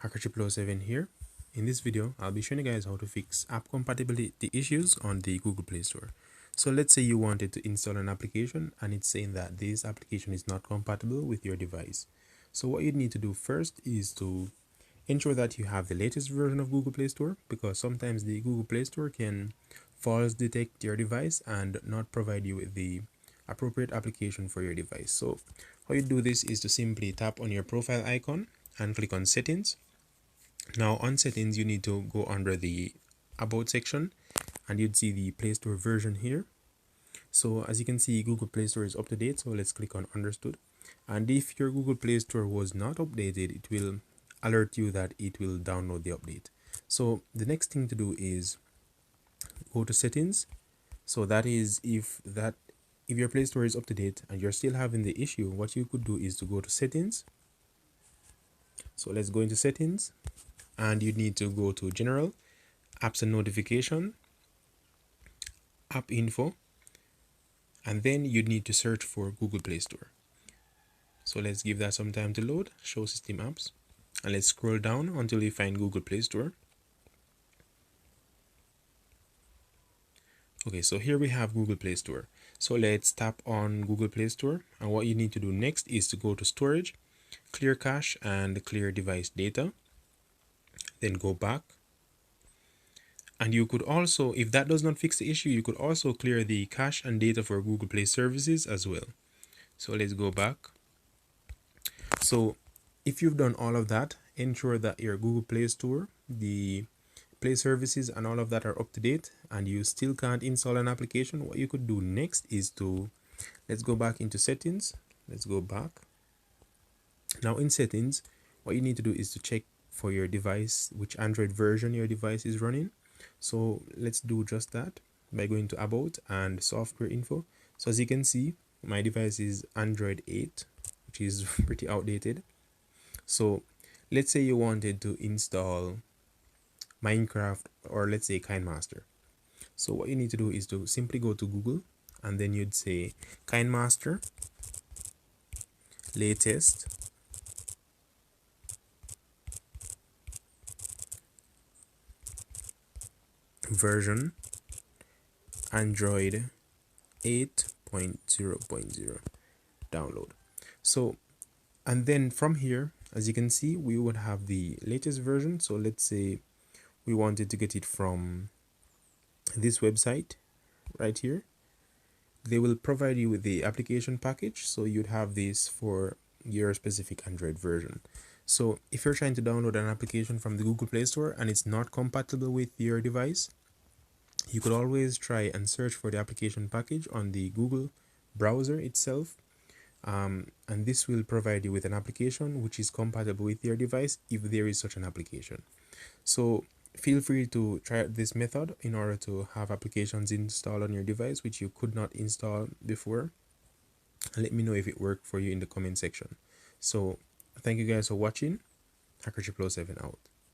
Hackerchip07 here. In this video, I'll be showing you guys how to fix app compatibility issues on the Google Play Store. So let's say you wanted to install an application and it's saying that this application is not compatible with your device. So what you need to do first is to ensure that you have the latest version of Google Play Store, because sometimes the Google Play Store can false detect your device and not provide you with the appropriate application for your device. So how you do this is to simply tap on your profile icon and click on settings. Now on settings, you need to go under the about section and you'd see the Play Store version here. So as you can see, Google Play Store is up to date. So let's click on understood. And if your Google Play Store was not updated, it will alert you that it will download the update. So the next thing to do is go to settings. So that is if your Play Store is up to date and you're still having the issue, what you could do is to go to settings. So let's go into settings and you need to go to general, apps and notification, app info, and then you need to search for Google Play Store. So let's give that some time to load, show system apps, and let's scroll down until you find Google Play Store. Okay, so here we have Google Play Store. So let's tap on Google Play Store, and what you need to do next is to go to storage, clear cache and clear device data, then go back. And you could also, if that does not fix the issue, you could also clear the cache and data for Google Play services as well. So let's go back. So if you've done all of that, ensure that your Google Play Store, the Play services and all of that are up to date, and you still can't install an application. What you could do next is to, let's go back into settings. Let's go back. Now in settings, what you need to do is to check for your device, which Android version your device is running. So let's do just that by going to about and software info. So as you can see, my device is Android 8, which is pretty outdated. So let's say you wanted to install Minecraft, or let's say KineMaster. So what you need to do is to simply go to Google and then you'd say KineMaster latest version Android 8.0.0 download. So, and then from here, as you can see, we would have the latest version. So let's say we wanted to get it from this website right here. They will provide you with the application package, so you'd have this for your specific Android version. So if you're trying to download an application from the Google Play Store and it's not compatible with your device, you could always try and search for the application package on the Google browser itself, and this will provide you with an application which is compatible with your device if there is such an application. So feel free to try out this method in order to have applications installed on your device which you could not install before, and let me know if it worked for you in the comment section. So thank you guys for watching. Hackerchip07 out.